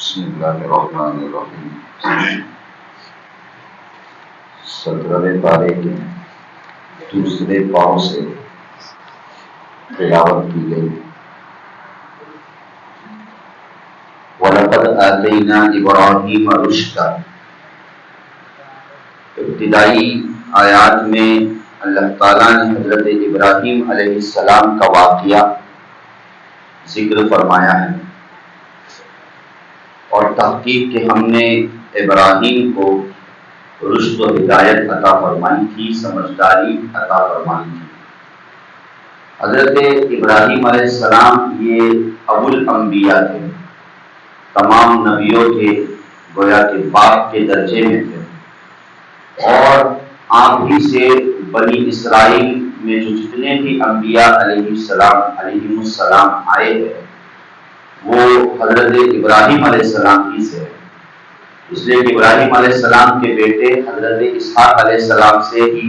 بسم اللہ الرحمن الرحیم۔ 17ویں پارے کے دوسرے پاؤں سے تلاوت کی گئی۔ وَلَقَدْ آتَيْنَا إِبْرَاهِيمَ رُشْدَهُ۔ ابتدائی آیات میں اللہ تعالیٰ نے حضرت ابراہیم علیہ السلام کا واقعہ ذکر فرمایا ہے، اور تحقیق کہ ہم نے ابراہیم کو رشد و ہدایت عطا فرمائی تھی، سمجھداری عطا فرمائی تھی۔ حضرت ابراہیم علیہ السلام یہ ابو الانبیاء تھے، تمام نبیوں کے گویا کہ باپ کے درجے میں تھے، اور آپ ہی سے بنی اسرائیل میں جو جتنے بھی انبیاء علیہ السلام آئے ہیں وہ حضرت ابراہیم علیہ السلام ہی سے ہے، اس لیے کہ ابراہیم علیہ السلام کے بیٹے حضرت اسحاق علیہ السلام سے ہی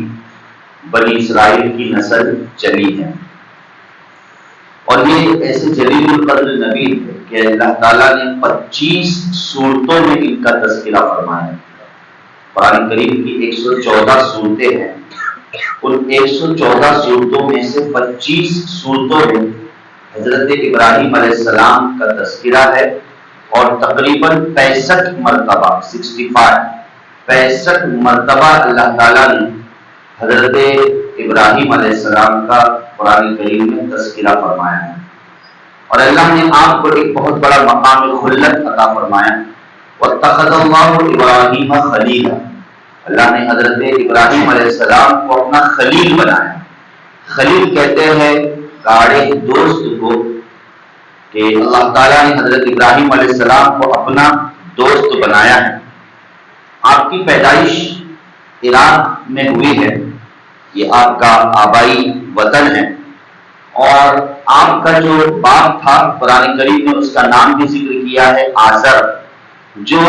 بنی اسرائیل کی نسل چلی ہے۔ اور یہ ایسے جلیل القدر نبی ہے کہ اللہ تعالیٰ نے 25 سورتوں میں ان کا تذکرہ فرمایا ہے۔ قرآن کریم کی 114 سورتیں ہیں، ان 114 سورتوں میں سے 25 سورتوں میں حضرت ابراہیم علیہ السلام کا تذکرہ ہے، اور تقریباً 65 مرتبہ 65 مرتبہ اللہ تعالیٰ نے حضرت ابراہیم علیہ السلام کا قرآن کریم میں تذکرہ فرمایا ہے، اور اللہ نے آپ کو ایک بہت بڑا مقام خلت عطا فرمایا۔ وَاتَّخَذَ اللَّهُ إِبْرَاهِيمَ خَلِيلًا، اللہ نے حضرت ابراہیم علیہ السلام کو اپنا خلیل بنایا۔ خلیل کہتے ہیں گاڑے دوست کو، کہ اللہ تعالیٰ نے حضرت ابراہیم علیہ السلام کو اپنا دوست بنایا ہے۔ آپ کی پیدائش عراق میں ہوئی ہے، یہ آپ کا آبائی وطن ہے، اور آپ کا جو باپ تھا قرآن کریم نے اس کا نام بھی ذکر کیا ہے آزر، جو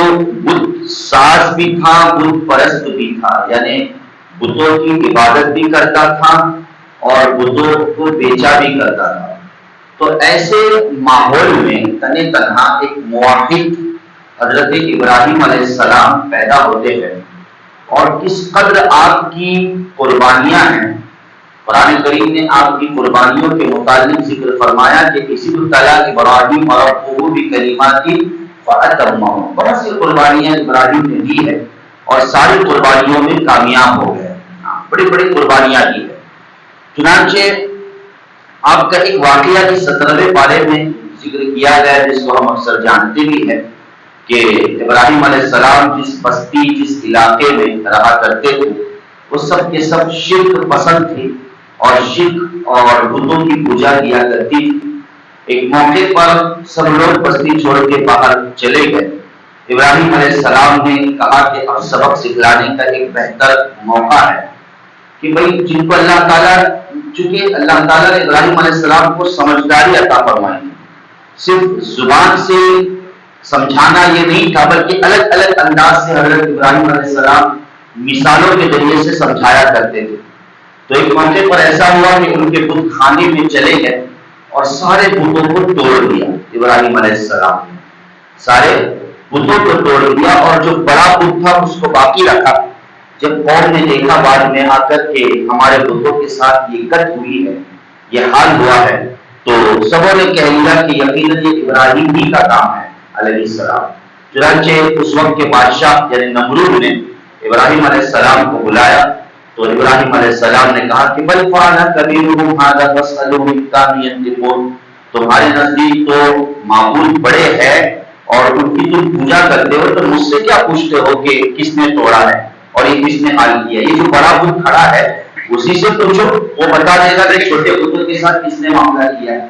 بت ساز بھی تھا، بت پرست بھی تھا، یعنی بتوں کی عبادت بھی کرتا تھا اور بتوں کو بیچا بھی کرتا تھا۔ تو ایسے ماحول میں تنے تنہا ایک موحد حضرت ابراہیم علیہ السلام پیدا ہوتے ہیں، اور کس قدر آپ کی قربانیاں ہیں۔ قرآن کریم نے آپ کی قربانیوں کے متعلق ذکر فرمایا کہ اسی طرح ابراہیم ربہ بکلمات فأتمہن، بہت سی قربانیاں ابراہیم نے دی ہے، اور ساری قربانیوں میں کامیاب ہو گئے، بڑی بڑی قربانیاں دی ہے۔ چنانچہ آپ کا ایک واقعہ کی 17ویں پارے میں ذکر کیا گیا ہے، جس کو ہم اکثر جانتے بھی ہیں، کہ ابراہیم علیہ السلام جس بستی جس علاقے میں رہا کرتے تھے وہ سب کے سب شرک پسند تھی، اور شرک اور بتوں کی پوجا کیا کرتی تھی۔ ایک موقع پر سب لوگ بستی چھوڑ کے باہر چلے گئے۔ ابراہیم علیہ السلام نے کہا کہ اب سبق سکھلانے کا ایک بہتر موقع ہے کہ بھئی جن کو اللہ تعالیٰ، چونکہ اللہ تعالیٰ نے ابراہیم علیہ السلام کو سمجھداری عطا فرمائی، صرف زبان سے سمجھانا یہ نہیں تھا، بلکہ الگ الگ انداز سے حضرت ابراہیم علیہ السلام مثالوں کے ذریعے سے سمجھایا کرتے تھے۔ تو ایک موقع پر ایسا ہوا کہ ان کے بت خانے میں چلے گئے اور سارے بتوں کو توڑ دیا۔ ابراہیم علیہ السلام نے سارے بتوں کو توڑ دیا، اور جو بڑا بت تھا اس کو باقی رکھا۔ جب قوم نے دیکھا بعد میں آ کر کے ہمارے بتوں کے ساتھ یہ کٹ ہوئی ہے، یہ حال ہوا ہے، تو سبوں نے کہہ لیا کہ یقیناً یہ ابراہیم ہی کا کام ہے علیہ السلام۔ چنانچہ اس وقت کے بادشاہ یعنی نمرود نے ابراہیم علیہ السلام کو بلایا، تو ابراہیم علیہ السلام نے کہا کہ بل فعل کبیرہم ھذا فاسألوہم ان کانوا ینطقون، تمہارے نزدیک تو معبود بڑے ہیں اور ان کی تم پوجا کرتے ہو، تو مجھ سے کیا پوچھتے ہو کہ کس نے توڑا ہے اور یہ کس نے حال کیا؟ یہ جو بڑا بت کھڑا ہے اسی سے پوچھو، وہ بتا دے گا کہ چھوٹے بتوں کے ساتھ کس نے معاملہ کیا ہے۔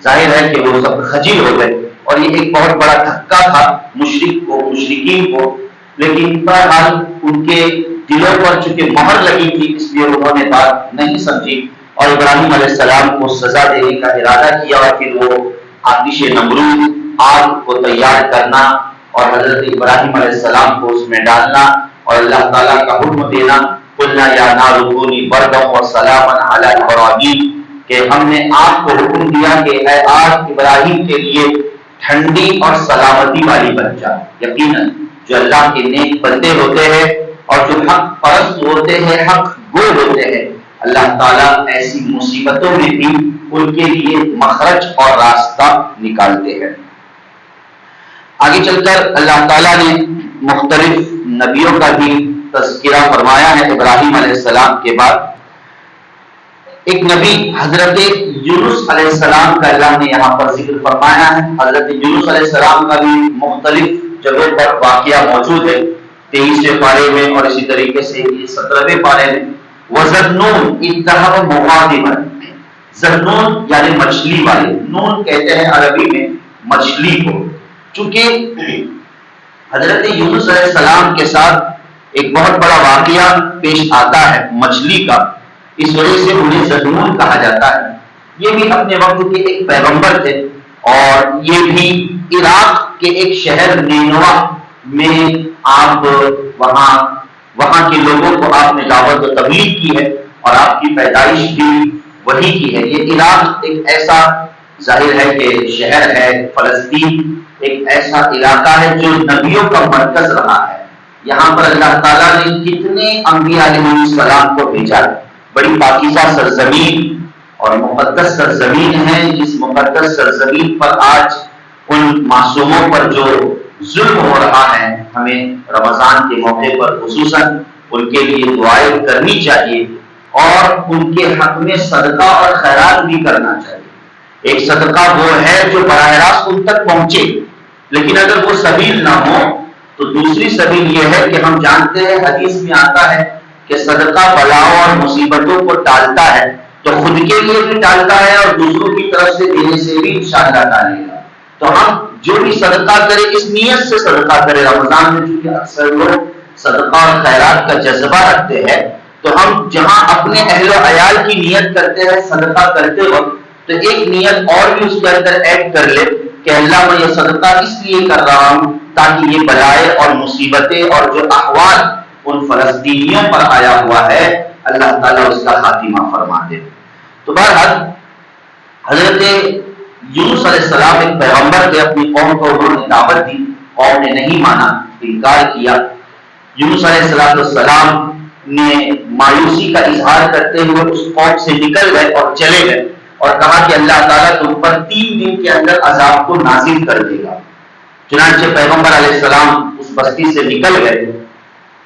ظاہر ہے کہ وہ سب خجل ہو گئے، اور یہ ایک بہت بڑا دھکا تھا مشرکین کو، لیکن بہرحال ان کے دلوں پر چونکہ مہر لگی تھی، اس لیے انہوں نے بات نہیں سمجھی، اور ابراہیم علیہ السلام کو سزا دینے کا ارادہ کیا، اور پھر وہ آتش نمرود، آگ کو تیار کرنا اور حضرت ابراہیم علیہ السلام کو اس میں ڈالنا، اور اللہ تعالیٰ کا حکم دینا قلنا یا نار کونی بردا وسلاما علی ابراہیم، کہ ہم نے آگ کو حکم دیا کہ اے آگ ابراہیم کے لیے ٹھنڈی اور سلامتی والی بن جائے۔ یقیناً جو اللہ کے نیک بندے ہوتے ہیں اور جو حق پرست ہوتے ہیں، حق گو ہوتے ہیں، اللہ تعالیٰ ایسی مصیبتوں میں بھی ان کے لیے مخرج اور راستہ نکالتے ہیں۔ آگے چل کر اللہ تعالیٰ نے مختلف نبیوں کا بھی تذکرہ فرمایا ہے۔ ابراہیم علیہ السلام کے بعد ایک نبی حضرت یونس علیہ السلام کا اللہ نے یہاں پر ذکر فرمایا ہے۔ حضرت یونس علیہ السلام کا بھی مختلف جگہوں پر واقعہ موجود ہے، 23ویں پارے میں اور اسی طریقے سے 17ویں پارے میں۔ وَذَنُّونَ إِذْ ذَهَبَ مُغَاضِبًا، ذنون یعنی مچھلی والے، نون کہتے ہیں عربی میں مچھلی کو۔ چونکہ حضرت یونس علیہ السلام کے ساتھ ایک بہت بڑا واقعہ پیش آتا ہے مچھلی کا، اس وجہ سے انہیں ذنون کہا جاتا ہے۔ یہ بھی اپنے وقت کے ایک پیغمبر تھے اور یہ بھی عراق کے ایک شہر نینوا میں آپ وہاں کے لوگوں کو آپ نے دعوت و تبلیغ کی ہے اور آپ کی پیدائش بھی وہی کی ہے۔ یہ عراق ایک ایسا ظاہر ہے کہ شہر ہے، فلسطین ایک ایسا علاقہ ہے جو نبیوں کا مرکز رہا ہے۔ یہاں پر اللہ تعالیٰ نے کتنے انبیاء علیہ السلام کو بھیجا، بڑی پاکیزہ سرزمین اور مقدس سرزمین ہے، جس مقدس سرزمین پر آج ان معصوموں پر جو ظلم ہو رہا ہے، ہمیں رمضان کے موقع پر خصوصاً ان کے لیے دعائیں کرنی چاہیے اور ان کے حق میں صدقہ اور خیرات بھی کرنا چاہیے۔ ایک صدقہ وہ ہے جو براہ راست ان تک پہنچے، لیکن اگر وہ سبیل نہ ہو تو دوسری سبیل یہ ہے کہ ہم جانتے ہیں، حدیث میں آتا ہے کہ صدقہ بلاؤں اور مصیبتوں کو ٹالتا ہے، تو خود کے لیے بھی ٹالتا ہے اور دوسروں کی طرف سے دینے سے بھی انشاءاللہ ٹالے گا۔ تو ہم جو بھی صدقہ کرے اس نیت سے صدقہ کرے۔ رمضان میں چونکہ اکثر لوگ صدقہ اور خیرات کا جذبہ رکھتے ہیں، تو ہم جہاں اپنے اہل و عیال کی نیت کرتے ہیں صدقہ کرتے وقت، تو ایک نیت اور بھی اس کے اندر ایڈ کر لے کہ اللہ میں یہ صدقہ اس لیے کر رہا ہوں تاکہ یہ بلائیں اور مصیبتیں اور جو احوال ان فلسطینیوں پر آیا ہوا ہے اللہ تعالیٰ اس کا خاتمہ فرما دے۔ تو بہرحال حضرت یونس علیہ السلام ایک پیغمبر تھے، اپنی قوم کو انہوں نے دعوت دی، قوم نے نہیں مانا، انکار کیا۔ یونس علیہ السلام نے مایوسی کا اظہار کرتے ہوئے اس قوم سے نکل گئے اور چلے گئے اور کہا کہ اللہ تعالیٰ تم پر 3 دن کے اندر عذاب کو نازل کر دے گا۔ چنانچہ پیغمبر علیہ السلام اس بستی سے نکل گئے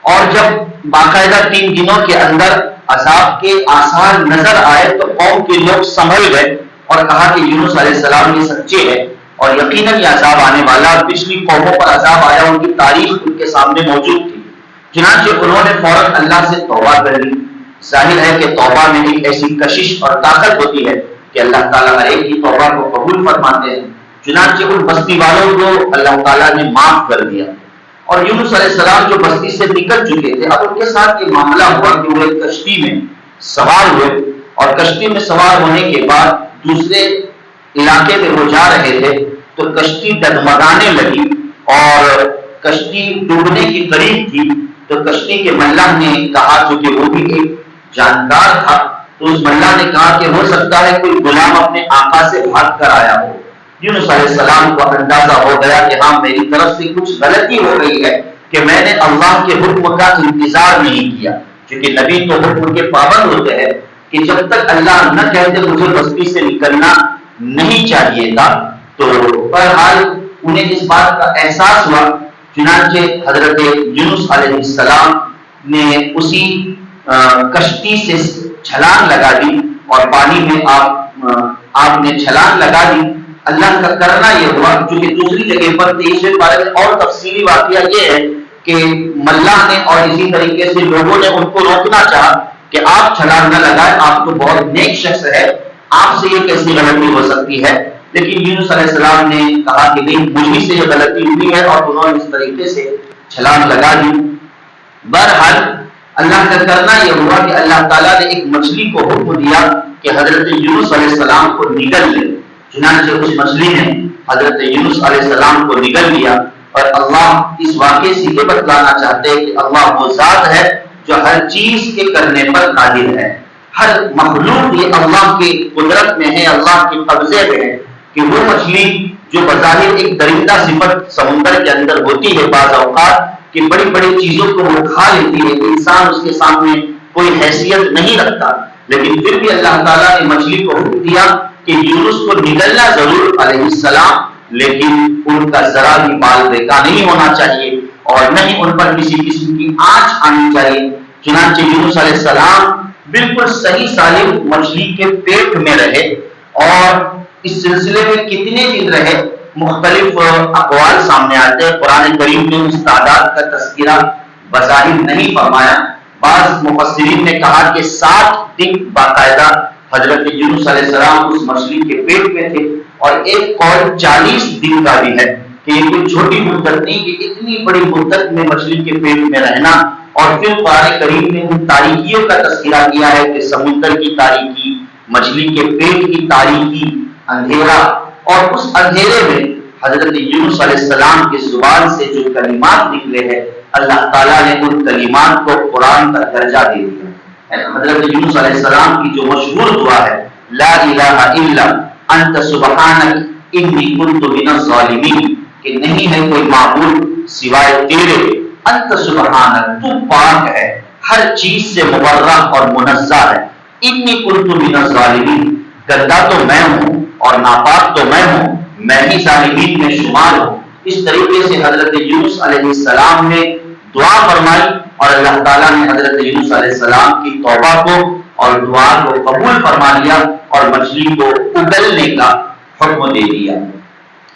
اور جب باقاعدہ 3 دنوں کے اندر عذاب کے آثار نظر آئے تو قوم کے لوگ سنبھل گئے اور کہا کہ یونس علیہ السلام یہ سچے ہیں اور یقیناً یہ عذاب آنے والا، پچھلی قوموں پر عذاب آیا، ان کی تاریخ ان کے سامنے موجود تھی۔ چنانچہ انہوں نے فوراً اللہ سے توبہ کر لی۔ ظاہر ہے کہ توبہ میں ایک ایسی کشش اور طاقت ہوتی ہے کہ اللہ تعالیٰ ہر ایک کی توبہ کو قبول فرماتے ہیں۔ چنانچہ ان بستی والوں کو اللہ تعالیٰ نے معاف کر دیا اور یونس علیہ السلام جو بستی سے نکل چکے تھے، اب ان کے ساتھ یہ معاملہ ہوا کہ وہ ایک کشتی میں سوار ہوئے اور کشتی میں سوار ہونے کے بعد دوسرے علاقے میں وہ جا رہے تھے تو کشتی ڈگمگانے لگی اور کشتی ڈوبنے کی قریب تھی۔ تو کشتی کے ملح نے کہا، چونکہ وہ بھی ایک جانکار تھا، تو اس ملح نے کہا کہ ہو سکتا ہے کوئی غلام اپنے آقا سے بھاگ کر آیا ہو۔ یونس علیہ السلام کو اندازہ ہو گیا کہ ہاں میری طرف سے کچھ غلطی ہو گئی ہے کہ میں نے اللہ کے حکم کا انتظار نہیں کیا، کیونکہ نبی تو حکم کے پابند ہوتے ہیں کہ جب تک اللہ نہ کہتے مجھے بستی سے نکلنا نہیں چاہیے تھا۔ تو بہرحال انہیں اس بات کا احساس ہوا، چنانچہ حضرت یونس علیہ السلام نے اسی کشتی سے چھلانگ لگا دی اور پانی میں آپ نے چھلانگ لگا دی۔ اللہ کا کرنا یہ ہوا، چونکہ دوسری جگہ پر 23ویں پارے میں اور تفصیلی واقعہ یہ ہے کہ ملاح نے اور اسی طریقے سے لوگوں نے ان کو روکنا چاہا کہ آپ چھلانگ نہ لگائیں، آپ تو بہت نیک شخص ہے، آپ سے یہ کیسی غلطی ہو سکتی ہے۔ لیکن یونس علیہ السلام نے کہا کہ نہیں، مجھ سے یہ غلطی ہوئی ہے اور انہوں نے اس طریقے سے چھلانگ لگا دی۔ بہرحال اللہ کا کرنا یہ ہوا کہ اللہ تعالیٰ نے ایک مچھلی کو حکم دیا کہ حضرت یونس علیہ السلام کو نگل لے۔ چنانچہ اس مچھلی نے حضرت یونس علیہ السلام کو نگل لیا۔ اور اللہ اس واقعے سے یہ بتلانا چاہتے ہیں کہ اللہ وہ ذات ہے جو ہر چیز کے کرنے پر قادر ہے۔ ہر مخلوق یہ اللہ کی قدرت میں ہے، اللہ کے قبضے میں ہے کہ وہ مچھلی جو بظاہر ایک درندہ صفت سمندر کے اندر ہوتی ہے بعض اوقات کہ بڑی بڑی چیزوں کو وہ کھا لیتی ہے، انسان اس کے سامنے کوئی حیثیت نہیں رکھتا، لیکن پھر بھی اللہ تعالیٰ نے مچھلی کو حکم دیا کہ یونس کو نگلنا ضرور علیہ السلام، لیکن ان کا ذرا بھی بال بیکا نہیں ہونا چاہیے اور نہ ہی ان پر کسی قسم کی آنچ آنی چاہیے۔ چنانچہ یونس علیہ السلام بالکل صحیح سالم مچھلی کے پیٹ میں رہے، اور اس سلسلے میں کتنے دن رہے مختلف اقوال سامنے آتے ہیں۔ قرآن کریم نے اس تعداد کا تذکرہ بظاہر نہیں فرمایا، بعض مفسرین نے کہا کہ 7 دن باقاعدہ حضرت یونس علیہ السلام اس مچھلی کے پیٹ میں تھے، اور ایک قول 40 دن کا بھی ہے کہ یہ کوئی چھوٹی مدت نہیں کہ اتنی بڑی مدت میں مچھلی کے پیٹ میں رہنا۔ اور پھر قرآن کریم نے ان تاریکیوں کا تذکرہ کیا ہے کہ سمندر کی تاریکی، مچھلی کے پیٹ کی تاریکی، اندھیرا، اور اس اندھیرے میں حضرت یونس علیہ السلام کی زبان سے جو کلمات نکلے ہیں، اللہ تعالیٰ نے ان کلمات کو قرآن کا درجہ دے دیا۔ حضرت یونس علیہ السلام کی جو مشہور دعا ہے لا الہ الا انت سبحانک انی کنت من الظالمین، کہ نہیں ہے کوئی معبود سوائے تیرے، انت سبحانک، تو پاک ہے، ہر چیز سے مبرہ اور منزہ ہے، انی کنت من الظالمین، گندا تو میں ہوں اور ناپاک تو میں ہوں، میں ہی ظالمین میں شمار ہوں۔ اس طریقے سے حضرت یونس علیہ السلام نے دعا فرمائی، اور اللہ تعالیٰ نے حضرت یونس علیہ السلام کی توبہ کو اور دعا کو قبول فرما لیا اور مچھلی کو اگلنے کا حکم دے دیا۔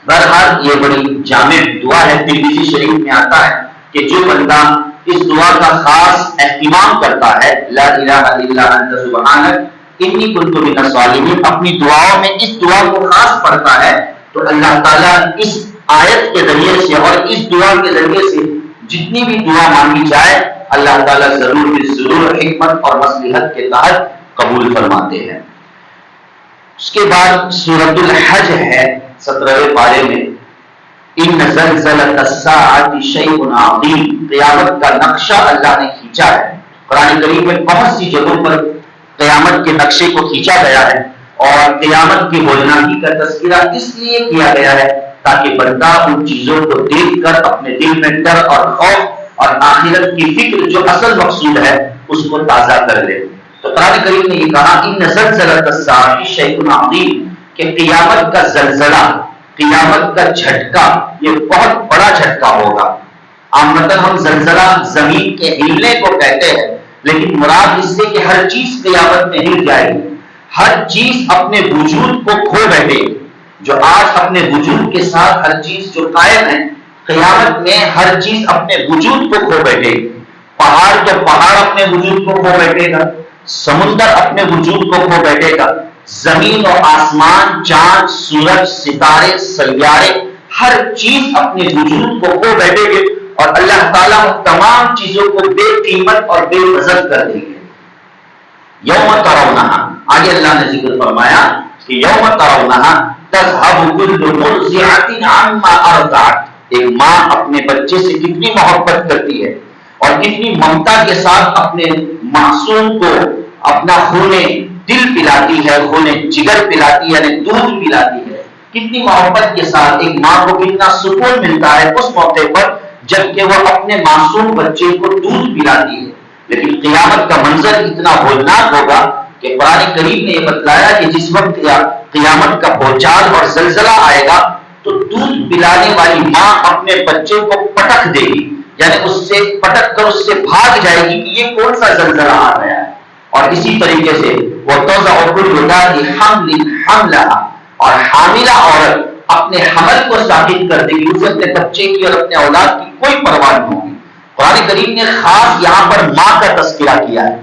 بہرحال یہ بڑی جامع دعا ہے، ترمذی شریف میں آتا ہے کہ جو بندہ اس دعا کا خاص اہتمام کرتا ہے، لا الہ الا انت سبحانک انی کنت من الظالمین، اپنی دعاؤں میں اس دعا کو خاص پڑھتا ہے، تو اللہ تعالیٰ اس آیت کے ذریعے سے اور اس دعا کے ذریعے سے جتنی بھی دعا مانگی جائے اللہ تعالیٰ ضرور حکمت اور مصلحت کے تحت قبول فرماتے ہیں۔ اس کے بعد سورۃ الحج ہے 17ویں پارے میں، ان زلزلۃ الساعۃ شیء عظیم، قیامت کا نقشہ اللہ نے کھینچا ہے۔ قرآن کریم میں بہت سی جگہوں پر قیامت کے نقشے کو کھینچا گیا ہے، اور قیامت کی ہولناکی کا تذکرہ اس لیے کیا گیا ہے تاکہ بندہ ان چیزوں کو دیکھ کر اپنے دل میں ڈر اور خوف اور آخرت کی فکر جو اصل مقصود ہے اس کو تازہ کر لے۔ تو قرآن کریم نے یہ کہا ان زلزلۃ الساعۃ شیء عظیم، کہ قیامت کا زلزلہ، قیامت کا جھٹکا، یہ بہت بڑا جھٹکا ہوگا۔ عامةً ہم زلزلہ زمین کے ہلنے کو کہتے ہیں، لیکن مراد اس سے کہ ہر چیز قیامت میں ہل جائے گی، ہر چیز اپنے وجود کو کھو بیٹھے گی۔ جو آج اپنے وجود کے ساتھ ہر چیز جو قائم ہے، قیامت میں ہر چیز اپنے وجود کو کھو بیٹھے گی۔ پہاڑ تو پہاڑ اپنے وجود کو کھو بیٹھے گا، سمندر اپنے وجود کو کھو بیٹھے گا، زمین اور آسمان، چاند، سورج، ستارے، سیارے، ہر چیز اپنے وجود کو کھو بیٹھے گے، اور اللہ تعالیٰ تمام چیزوں کو بے قیمت اور بے وزن کر دیں گے۔ یوم ترونہا، آگے اللہ نے ذکر فرمایا کہ یوم ترونہا تذہب کل مرضعۃ عما ارضعت، ایک ماں اپنے بچے سے کتنی محبت کرتی ہے اور کتنی ممتا کے ساتھ اپنے معصوم کو اپنا خون دل پلاتی ہے، خون جگر پلاتی ہے، یعنی دودھ پلاتی ہے، کتنی محبت کے ساتھ ایک ماں کو کتنا سکون ملتا ہے اس موقع پر جبکہ وہ اپنے معصوم بچے کو دودھ پلاتی ہے۔ لیکن قیامت کا منظر اتنا ہولناک ہوگا کہ قرآن کریم نے یہ بتلایا کہ جس وقت قیامت کا بھونچال اور زلزلہ آئے گا تو دودھ پلانے والی ماں اپنے بچے کو پٹک دے گی، یعنی اس سے پٹک کر اس سے بھاگ جائے گی کہ یہ کون سا زلزلہ آ گیا ہے۔ اور اسی طریقے سے وہ توضع کل ذات حمل حملها، اور حاملہ عورت اپنے حمل کو ثابت کر دے گی، اسے اپنے بچے کی اور اپنے اولاد کی کوئی پرواہ نہیں ہوگی۔ قرآن کریم نے خاص یہاں پر ماں کا تذکرہ کیا ہے،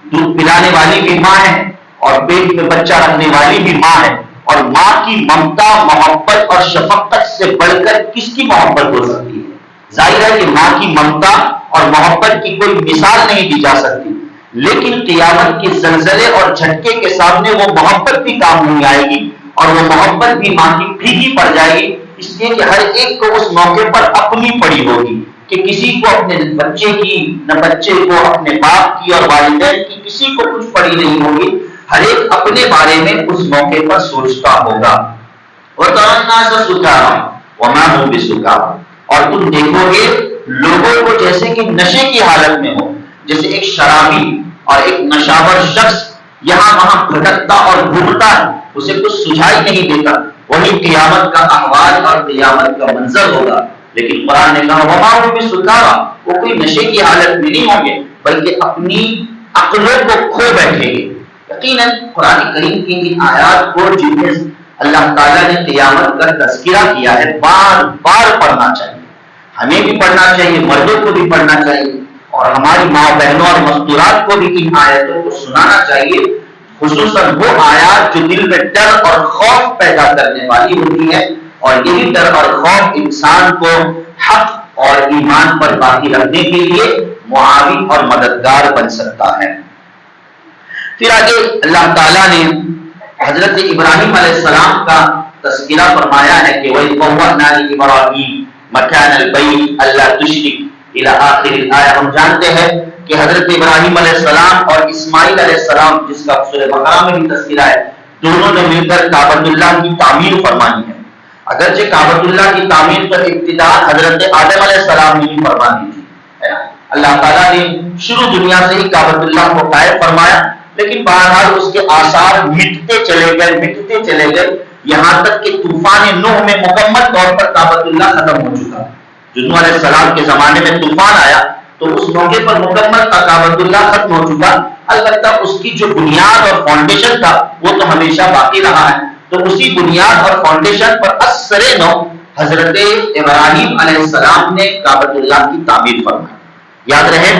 دودھ پلانے والی بھی ماں ہے اور پیٹ میں بچہ رکھنے والی بھی ماں ہے، اور ماں کی ممتا، محبت اور شفقت سے بڑھ کر کس کی محبت ہو سکتی ہے؟ ظاہر ہے کہ ماں کی ممتا اور محبت کی کوئی مثال نہیں دی جا سکتی، لیکن قیامت کے زلزلے اور جھٹکے کے سامنے وہ محبت بھی کام نہیں آئے گی، اور وہ محبت بھی ماں کی پھیکی پڑ جائے گی، اس لیے کہ ہر ایک کو اس موقع پر اپنی پڑی ہوگی، کہ کسی کو اپنے بچے کی، نہ بچے کو اپنے باپ کی اور والدین کی کسی کو کچھ پڑی نہیں ہوگی، ہر ایک اپنے بارے میں اس موقع پر سوچتا ہوگا۔ وَتَرَى النَّاسَ سُكَارَىٰ وَمَا هُم بِسُكَارَىٰ، اور تم دیکھو گے لوگوں کو جیسے کہ نشے کی حالت میں ہو، جیسے ایک شرابی اور ایک نشاور شخص یہاں وہاں بھٹکتا اور گھومتا ہے، اسے کچھ سجھائی نہیں دیتا، وہی قیامت کا احوال اور قیامت کا منظر ہوگا۔ لیکن قرآن نے کہا وَمَا هُم بِسُكَارَىٰ، وہ کوئی نشے کی حالت میں نہیں ہوں گے بلکہ اپنی عقلوں کو کھو بیٹھیں گے۔ یقیناً قرآن کریم کی ان آیات کو جنہیں اللہ تعالیٰ نے قیامت کا تذکرہ کیا ہے بار بار پڑھنا چاہیے، ہمیں بھی پڑھنا چاہیے، مردوں کو بھی پڑھنا چاہیے، اور ہماری ماں بہنوں اور مستورات کو بھی ان آیتوں کو سنانا چاہیے، خصوصاً وہ آیات جو دل میں ڈر اور خوف پیدا کرنے والی ہوتی ہے، اور یہی ڈر اور خوف انسان کو حق اور ایمان پر باقی رکھنے کے لیے معاون اور مددگار بن سکتا ہے۔ پھر آگے اللہ تعالیٰ نے حضرت ابراہیم علیہ السلام کا تذکرہ فرمایا ہے کہ وَإِذْ بَوَّأْنَا لِإِبْرَاهِيمَ مَكَانَ الْبَيْتِ أَلَّا تُشْرِكْ إِلَىٰ آخِرِ الْآیہ۔ ہم جانتے ہیں کہ حضرت ابراہیم علیہ السلام اور اسماعیل علیہ السلام، جس کا سورہ بقرہ میں بھی تذکرہ ہے، دونوں نے مل کر کعبۃ اللہ کی تعمیر فرمانی ہے۔ اگرچہ کعبۃ اللہ کی تعمیر پر ابتدا حضرت آدم علیہ السلام نے بھی فرمانی تھی، اللہ تعالیٰ نے شروع دنیا سے ہی کعبۃ اللہ کو قائم فرمایا، لیکن بہرحال اس کے آثار مٹتے چلے گئے یہاں تک کہ طوفان نوح میں مکمل طور پر کعبۃ اللہ ختم ہو چکا۔ جو نوح علیہ السلام کے زمانے میں طوفان آیا تو اس موقع پر مکمل کعبۃ اللہ ختم ہو چکا، البتہ اس کی جو بنیاد اور فاؤنڈیشن تھا وہ تو ہمیشہ باقی رہا ہے۔ تو اسی بنیاد اور فاؤنڈیشن پر اثر نو حضرت ابراہیم علیہ السلام نے کعبۃ اللہ کی تعمیر فرمائی۔ یاد رہے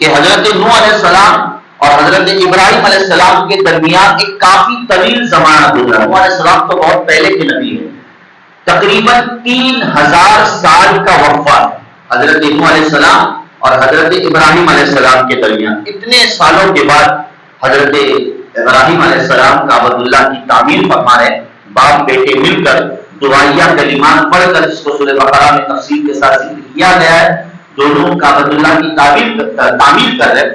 کہ حضرت نوح علیہ السلام اور حضرت ابراہیم علیہ السلام کے درمیان ایک کافی طویل زمانہ گزرا۔ نوح علیہ السلام تو بہت پہلے کے نبی ہے، تقریباً 3000 سال کا وقفہ حضرت نوح علیہ السلام اور حضرت ابراہیم علیہ السلام کے درمیان۔ اتنے سالوں کے بعد حضرت ابراہیم علیہ السلام کعبۃ اللہ کی تعمیر فرما رہے، باپ بیٹے مل کر دعائیہ کلمات پڑھ کر، جس کو سورہ بقرہ میں تفصیل کے ساتھ ذکر کیا گیا ہے، دونوں کعبۃ اللہ کی تعمیر کر رہے۔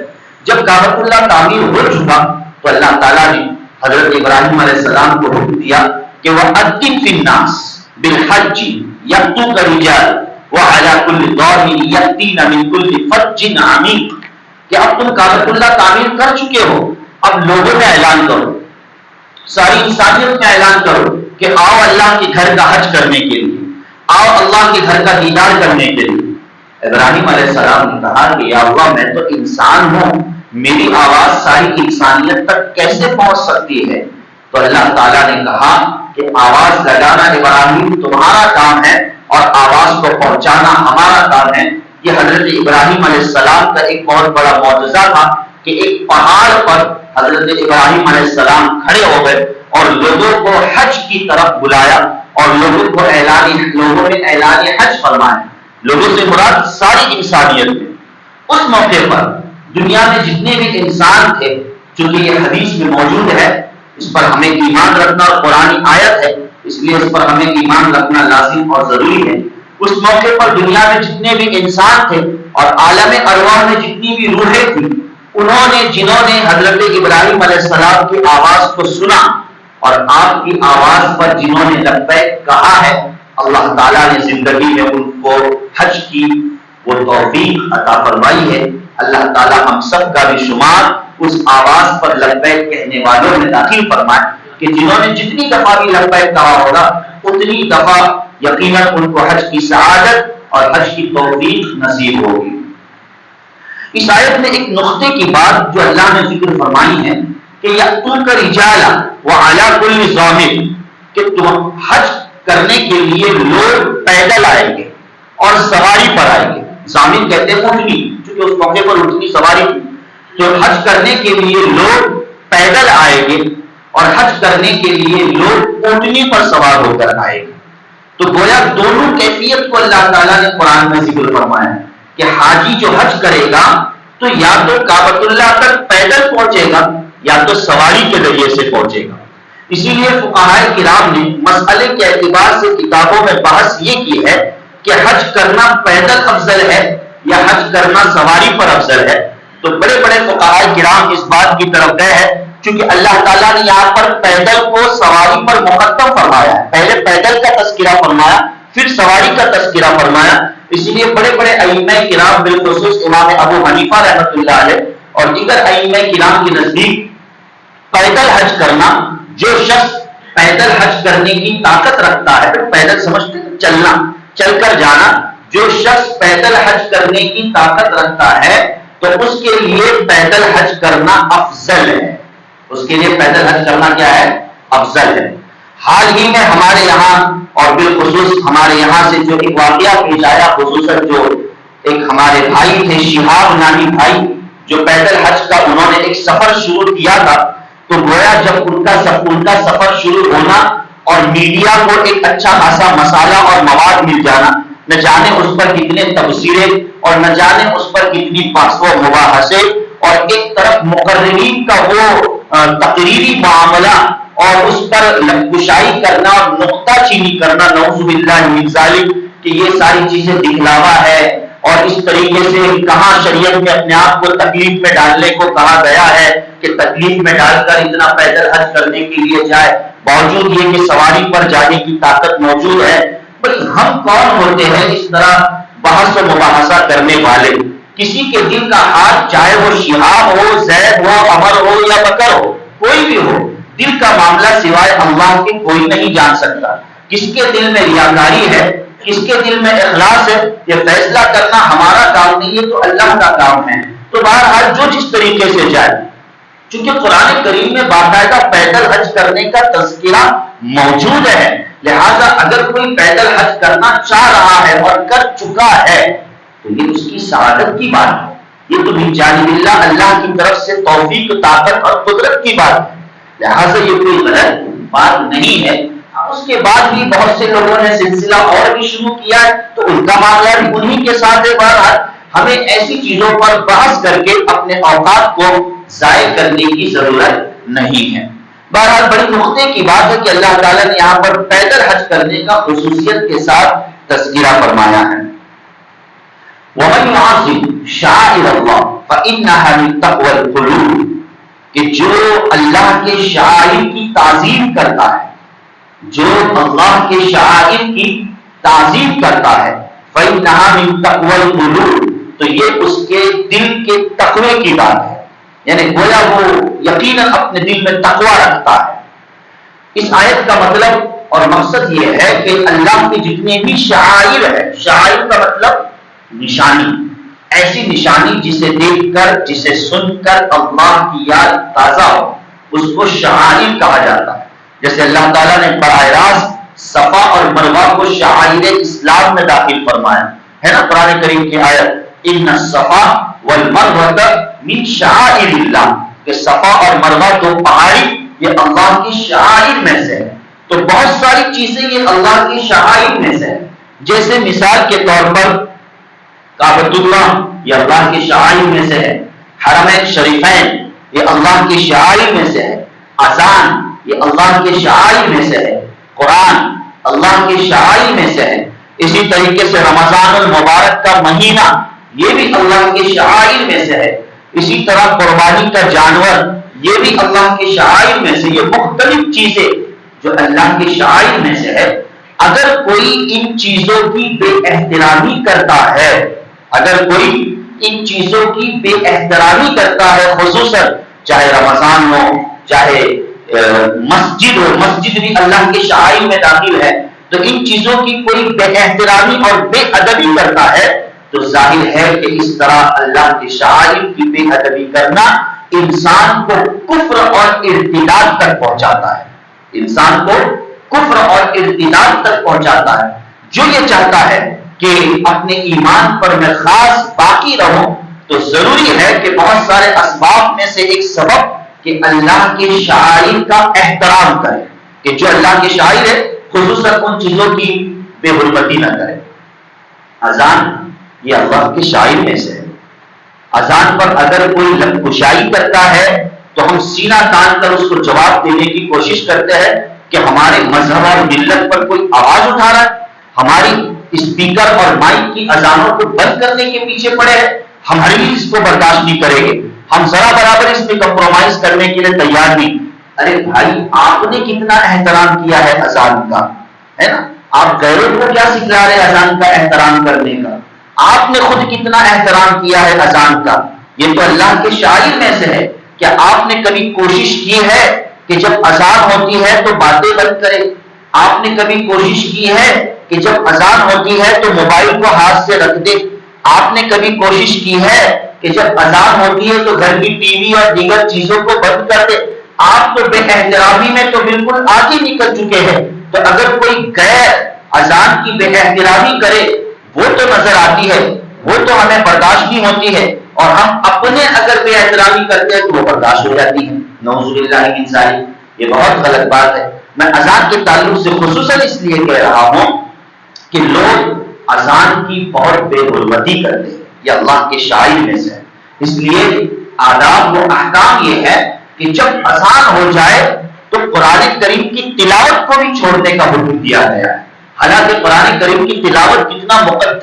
جب کعبۃ اللہ تعمیر ہو چکا تو اللہ تعالیٰ نے حضرت ابراہیم علیہ السلام کو حکم دیا کہ وَأَذِّن فِي النَّاسِ بِالْحَجِّ يَأْتُوكَ رِجَالًا وَعَلَىٰ كُلِّ ضَامِرٍ يَأْتِينَ مِن كُلِّ فَجٍّ عَمِيقٍ، کہ اب تم کعبۃ اللہ تعمیر کر چکے ہو، اب لوگوں میں اعلان کرو، ساری انسانیت میں اعلان کرو کہ آؤ اللہ کے گھر کا حج کرنے کے لیے، آؤ اللہ کے گھر کا دیدار کرنے کے لیے۔ ابراہیم علیہ السلام نے کہا کہ یا اللہ میں تو انسان ہوں، میری آواز ساری انسانیت تک کیسے پہنچ سکتی ہے؟ تو اللہ تعالیٰ نے کہا کہ آواز لگانا ابراہیم تمہارا کام ہے اور آواز کو پہنچانا ہمارا کام ہے۔ یہ حضرت ابراہیم علیہ السلام کا ایک بہت بڑا معجزہ تھا کہ ایک پہاڑ پر حضرت ابراہیم علیہ السلام کھڑے ہو گئے اور لوگوں کو حج کی طرف بلایا، اور لوگوں نے اعلان حج فرمایا۔ لوگوں سے مراد ساری انسانیت ہے۔ اس موقع پر دنیا میں جتنے بھی انسان تھے، چونکہ یہ حدیث میں موجود ہے، اس پر ہمیں ایمان رکھنا اور قرآنی آیت ہے، اس لیے اس پر ہمیں ایمان رکھنا لازم اور ضروری ہے۔ اس موقع پر دنیا میں جتنے بھی انسان تھے اور عالم ارواح میں جتنی بھی روحیں تھیں، جنہوں نے حضرت ابراہیم علیہ السلام کی آواز کو سنا اور آپ کی آواز پر جنہوں نے لبیک کہا ہے، اللہ تعالیٰ نے زندگی میں ان کو حج کی وہ توفیق عطا فرمائی ہے۔ اللہ تعالیٰ ہم سب کا بھی شمار اس آواز پر لبیک کہنے والوں میں داخل فرمائے کہ جنہوں نے جتنی دفعہ بھی لبیک کہا ہوگا اتنی دفعہ یقیناً ان کو حج کی سعادت اور حج کی توفیق نصیب ہوگی۔ اس آیت میں ایک نقطے کی بات جو اللہ نے ذکر فرمائی ہے کہ یأتوک رجالا وعلی کل ضامر، کہ تم حج کرنے کے لیے لوگ پیدل آئیں گے اور سواری پر آئیں گے۔ ضامن کہتے ہیں اونٹنی، چونکہ اس موقع پر اونٹنی سواری تھی، تو حج کرنے کے لیے لوگ پیدل آئیں گے اور حج کرنے کے لیے لوگ اونٹنی پر سوار ہو کر آئیں گے۔ تو گویا دونوں کیفیت کو اللہ تعالیٰ نے قرآن میں ذکر فرمایا ہے کہ حاجی جو حج کرے گا تو یا تو کعبۃ اللہ تک پیدل پہنچے گا یا تو سواری کے ذریعے سے پہنچے گا۔ اسی لیے فقہائے کرام نے مسئلے کے اعتبار سے کتابوں میں بحث یہ کی ہے کہ حج کرنا پیدل افضل ہے یا حج کرنا سواری پر افضل ہے۔ تو بڑے بڑے فقہائے کرام اس بات کی طرف گئے ہیں چونکہ اللہ تعالیٰ نے یہاں پر پیدل کو سواری پر مقدم فرمایا ہے، پہلے پیدل کا تذکرہ فرمایا پھر سواری کا تذکرہ فرمایا. اسی لیے بڑے بڑے ائمہ کرام بالخصوص امام ابو حنیفہ رحمۃ اللہ علیہ اور دیگر ائمہ کرام کے نزدیک پیدل حج کرنا، جو شخص پیدل حج کرنے کی طاقت رکھتا ہے، پیدل سمجھتے ہیں چلنا، چل کر جانا، جو شخص پیدل حج کرنے کی طاقت رکھتا ہے تو اس کے لیے پیدل حج کرنا افضل ہے. اس کے لیے پیدل حج کرنا کیا ہے؟ افضل ہے. حال ہی میں ہمارے یہاں اور بالخصوص ہمارے یہاں سے جو ایک واقعہ پیش آیا، خصوصاً جو ایک ہمارے بھائی تھے شہاب نامی بھائی، جو پیدل حج کا انہوں نے ایک سفر شروع کیا تھا، تو گویا جب ان کا سفر شروع ہونا اور میڈیا کو ایک اچھا خاصا مسالہ اور مواد مل جانا، نہ جانے اس پر کتنے تبصرے اور نہ جانے اس پر کتنی بحث و مباحثے، اور ایک طرف مقررین کا وہ تقریری معاملہ اور اس پر لفظائی کرنا اور نقطہ چینی کرنا، نعوذ باللہ من ذالک، کہ یہ ساری چیزیں دکھلاوا ہے اور اس طریقے سے کہاں شریعت میں اپنے آپ کو تکلیف میں ڈالنے کو کہا گیا ہے کہ تکلیف میں ڈال کر اتنا پیدل حج کرنے کے لیے جائے، باوجود یہ کہ سواری پر جانے کی طاقت موجود ہے. بھئی ہم کون ہوتے ہیں اس طرح بحث و مباحثہ کرنے والے؟ کسی کے دل کا حال، چاہے وہ شہاب ہو، زید ہو، عمر ہو یا بکر ہو، کوئی بھی ہو، دل کا معاملہ سوائے اللہ کے کوئی نہیں جان سکتا. کس کے دل میں ریاکاری ہے، کس کے دل میں اخلاص ہے، یہ فیصلہ کرنا ہمارا کام نہیں ہے، تو اللہ کا کام ہے. تو بہرحال جو جس طریقے سے جائے، چونکہ قرآن کریم میں باقاعدہ پیدل حج کرنے کا تذکرہ موجود ہے، لہذا اگر کوئی پیدل حج کرنا چاہ رہا ہے اور کر چکا ہے تو یہ اس کی سعادت کی بات ہے. یہ تو من جانب اللہ، اللہ کی طرف سے توفیق، طاقت اور قدرت کی بات ہے، لہذا یہ کوئی غلط بات نہیں ہے. اس کے بعد بھی بہت سے لوگوں نے سلسلہ اور بھی شروع کیا ہے، تو ان کا معاملہ بھی انہی کے ساتھ ہے. بہرحال ہمیں ایسی چیزوں پر بحث کر کے اپنے اوقات کو ضائع کرنے کی ضرورت نہیں ہے. بہرحال بڑی نقطے کی بات ہے کہ اللہ تعالیٰ نے یہاں پر پیدل حج کرنے کا خصوصیت کے ساتھ تذکرہ فرمایا ہے. وَمَنْ يُعَظِّمْ شَعَائِرَ اللَّهِ فَإِنَّهَا مِن تَقْوَى الْقُلُوبِ، کہ جو اللہ کے شعائر کی تعظیم کرتا ہے، جو اللہ کے شعائر کی تعظیم کرتا ہے، فَإِنَّهَا مِن تَقْوَى الْقُلُوبِ، تو یہ اس کے دل کے تقوی کی بات ہے، یعنی گویا وہ یقیناً اپنے دل میں تقوی رکھتا ہے. اس آیت کا مطلب اور مقصد یہ ہے کہ اللہ کے جتنے بھی شعائر ہیں، شعائر کا مطلب نشانی، ایسی نشانی جسے دیکھ کر، جسے سن کر اللہ کی یاد تازہ ہو، اس کو شعائر کہا جاتا ہے. جیسے اللہ تعالیٰ نے براہ راست صفا اور مروہ کو شعائر اسلام میں داخل فرمایا ہے نا. قرآن کریم کی آیت ان الصفا والمروہ من شعائر اللہ، کہ صفا اور مروہ دو پہاڑی یہ اللہ کی شعائر میں سے ہے. تو بہت ساری چیزیں یہ اللہ کی شعائر میں سے ہے. جیسے مثال کے طور پر کعبۃ اللہ یہ اللہ کی شعائر میں سے ہے، حرمین شریفین یہ اللہ کی شعائر میں سے ہے، اذان یہ اللہ کے شعائر میں سے ہے، قرآن اللہ کے شعائر میں سے ہے. اسی طریقے سے رمضان المبارک کا مہینہ یہ بھی اللہ کے شعائر میں سے ہے. اسی طرح قربانی کا جانور یہ بھی اللہ کے شعائر میں سے. یہ مختلف چیزیں جو اللہ کے شعائر میں سے ہے. اگر کوئی ان چیزوں کی بے احترامی کرتا ہے، اگر کوئی ان چیزوں کی بے احترامی کرتا ہے، خصوصاً چاہے رمضان ہو، چاہے مسجد ہو، مسجد بھی اللہ کے شعائر میں داخل ہے، تو ان چیزوں کی کوئی بے احترامی اور بے ادبی کرتا ہے تو ظاہر ہے کہ اس طرح اللہ کے شعائر کی بے ادبی کرنا انسان کو کفر اور ارتداد تک پہنچاتا ہے. انسان کو کفر اور ارتداد تک پہنچاتا ہے. جو یہ چاہتا ہے کہ اپنے ایمان پر میں خاص باقی رہوں تو ضروری ہے کہ بہت سارے اسباب میں سے ایک سبب کہ اللہ کے شعائر کا احترام کرے، کہ جو اللہ کے شعائر ہے خصوصاً ان چیزوں کی بے حرمتی نہ کرے. اذان یہ اللہ کے شعائر میں سے ہے. اذان پر اگر کوئی لفظائی کرتا ہے تو ہم سینہ تان کر اس کو جواب دینے کی کوشش کرتے ہیں کہ ہمارے مذہب اور ملت پر کوئی آواز اٹھا رہا ہے، ہماری اسپیکر اور مائک کی اذانوں کو بند کرنے کے پیچھے پڑے ہیں، ہم ہرگز اس کو برداشت نہیں کریں گے. ہم ذرا برابر اس میں کمپرومائز کرنے کے لیے تیار نہیں. ارے بھائی آپ نے کتنا احترام کیا ہے اذان کا، ہے نا؟ آپ غیروں کو کیا سکھلا رہے اذان کا احترام کرنے کا؟ آپ نے خود کتنا احترام کیا ہے اذان کا. یہ تو اللہ کے شاعر میں سے ہے. کیا آپ نے کبھی کوشش کی ہے کہ جب اذان ہوتی ہے تو باتیں بند کرے؟ آپ نے کبھی کوشش کی ہے کہ جب اذان ہوتی ہے تو موبائل کو ہاتھ سے رکھ دے؟ آپ نے کبھی کوشش کی ہے کہ جب اذان ہوتی ہے تو گھر کی ٹی وی اور دیگر چیزوں کو بند کر دے؟ آپ تو بے احترامی میں تو بالکل آگے نکل چکے ہیں. تو اگر کوئی غیر اذان کی بے احترامی کرے وہ تو نظر آتی ہے، وہ تو ہمیں برداشت نہیں ہوتی ہے، اور ہم اپنے اگر بے احترامی کرتے ہیں تو وہ برداشت ہو جاتی ہے. نعوذ باللہ من ذالک. یہ بہت غلط بات ہے. میں اذان کے تعلق سے خصوصاً اس لیے کہہ رہا ہوں کہ لوگ اذان کی بہت بے حرمتی کرتے ہیں. یہ اللہ کے شاعر میں سے ہے. اس لیے آداب و احکام یہ ہے کہ جب اذان ہو جائے تو قرآن کریم کی تلاوت کو بھی چھوڑنے کا حکم دیا گیا ہے. حالانکہ قرآن کریم کی تلاوت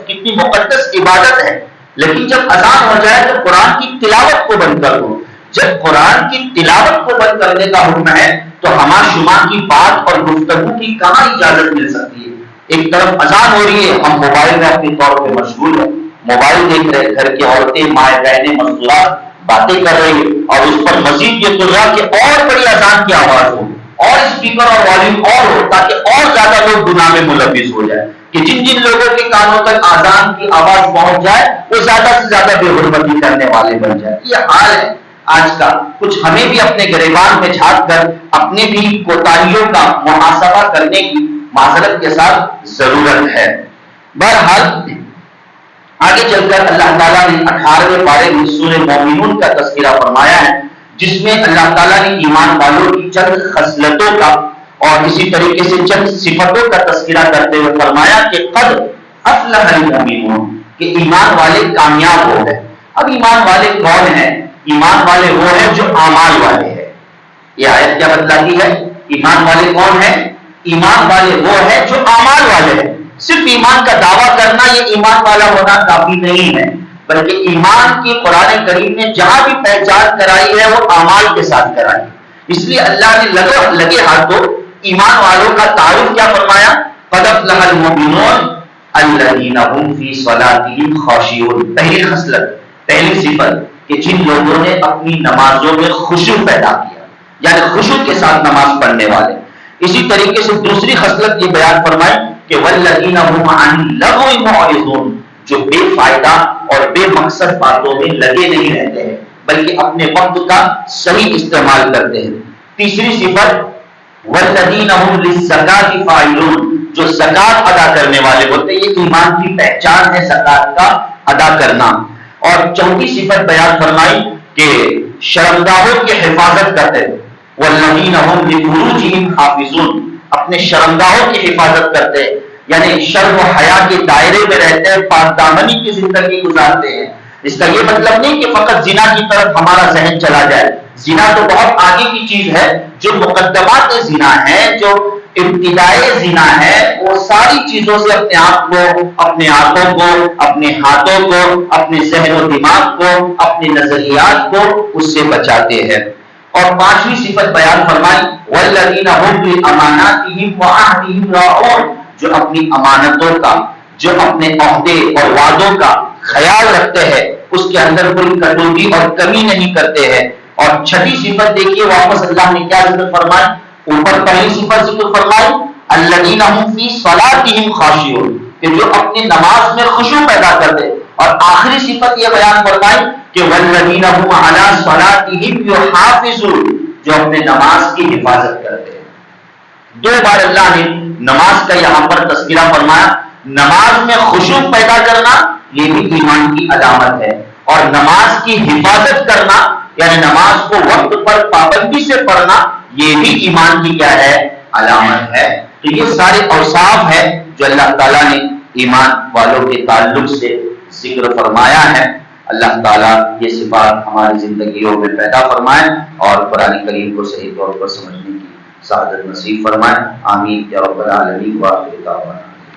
کتنی مقدس عبادت ہے، لیکن جب اذان ہو جائے تو قرآن کی تلاوت کو بند کر دو. جب قرآن کی تلاوت کو بند کرنے کا حکم ہے تو ہمارا شما کی بات اور گفتگو کی کہاں اجازت مل سکتی ہے؟ ایک طرف اذان ہو رہی ہے، ہم موبائل میں اپنے طور پہ مشغول ہیں، موبائل دیکھ رہے، گھر کی عورتیں مائیں بہنیں مستورات باتیں کر رہی ہیں، اور اس پر مزید یہ کر رہا کہ اور بڑی اذان کی آواز ہو اور اسپیکر اور والیوم اور ہو تاکہ اور زیادہ لوگ گناہ میں ملوث ہو جائے، کہ جن جن لوگوں کے کانوں تک اذان کی آواز پہنچ جائے وہ زیادہ سے زیادہ بے حرمتی کرنے والے بن جائے. یہ حال ہے آج کا. کچھ ہمیں بھی اپنے گریبان میں جھانک کر اپنے بھی کوتاہیوں کا محاسبہ کرنے کی معذرت کے ساتھ ضرورت ہے. بہرحال آگے چل کر اللہ تعالیٰ نے 18ویں پارے میں سورہ مومنون کا تذکرہ فرمایا ہے، جس میں اللہ تعالیٰ نے ایمان والوں کی چند خصلتوں کا اور اسی طریقے سے چند صفتوں کا تذکرہ کرتے ہوئے فرمایا کہ قد افلح المؤمنون، کہ ایمان والے کامیاب ہو گئے. اب ایمان والے کون ہیں؟ ایمان والے وہ ہیں جو اعمال والے ہیں. یہ آیت کیا بتلاتی ہے؟ ایمان والے کون ہیں؟ ایمان والے وہ ہیں جو اعمال والے ہیں. صرف ایمان کا دعویٰ کرنا یہ ایمان والا ہونا کافی نہیں ہے، بلکہ ایمان کی قرآن کریم نے جہاں بھی پہچان کرائی ہے وہ اعمال کے ساتھ کرائی. اس لیے اللہ نے لگے ہاتھوں ایمان والوں کا تعارف کیا فرمایا؟ قد افلح المؤمنون الذین هم فی صلاتهم خاشعون. پہلی خصلت، پہلی صفت کہ جن لوگوں نے اپنی نمازوں میں خشوع پیدا کیا، یعنی خشوع کے ساتھ نماز پڑھنے والے. اسی طریقے سے دوسری خصلت یہ بیان فرمائی کہ والذین هم عن اللغو معرضون، جو بے فائدہ اور بے مقصد باتوں میں لگے نہیں رہتے ہیں بلکہ اپنے وقت کا صحیح استعمال کرتے ہیں. تیسری صفت والذین هم للزکاۃ فاعلون، جو زکات ادا کرنے والے ہوتے ہیں. یہ ایمان کی پہچان ہے زکات کا ادا کرنا. اور چوتھی صفت بیان فرمائی کہ شرمگاہوں کی حفاظت کرتے ہیں. والذین هم لفروجهم حافظون، اپنے شرمگاہوں کی حفاظت کرتے ہیں، یعنی شرم و حیا کے دائرے میں رہتے ہیں، پاک دامنی کی زندگی گزارتے ہیں. اس کا یہ مطلب نہیں کہ فقط زنا کی طرف ہمارا ذہن چلا جائے. زنا تو بہت آگے کی چیز ہے. جو مقدمات زنا ہے، جو ابتدائی زنا ہے، وہ ساری چیزوں سے اپنے آپ کو، اپنے آنکھوں کو، اپنے ہاتھوں کو، اپنے ذہن و دماغ کو، اپنے نظریات کو اس سے بچاتے ہیں. اور پانچویں صفت بیان فرمائی والذین هم باماناتهم وعهدهم راعون، جو اپنی امانتوں کا، جو اپنے عہدے اور وعدوں کا خیال رکھتے ہیں، اس کے اندر کوئی کٹوتی اور کمی نہیں کرتے ہیں. اور چھٹی صفت دیکھیے واپس اللہ نے کیا ذکر فرمائی. اوپر پہلی صفت ذکر فرمائی الذین هم فی صلاتهم خاشعون، کہ جو اپنی نماز میں خشوع پیدا کرتے. اور آخری صفت یہ بیان فرمائی کہ والذین هم علی صلاتهم یحافظون، جو اپنے نماز کی حفاظت کرتے ہیں. دو بار اللہ نے نماز کا یہاں پر تذکرہ فرمایا. نماز میں خشوع پیدا کرنا یہ بھی ایمان کی علامت ہے، اور نماز کی حفاظت کرنا یعنی نماز کو وقت پر پابندی سے پڑھنا یہ بھی ایمان کی کیا ہے؟ علامت ہے. تو یہ سارے اوصاف ہے جو اللہ تعالیٰ نے ایمان والوں کے تعلق سے ذکر فرمایا ہے. اللہ تعالیٰ یہ صفات ہماری زندگیوں میں پیدا فرمائے اور قرآن کریم کو صحیح طور پر سمجھنے کی سعادت نصیب فرمائے. آمین یا رب العالمین. وآخر دعوانا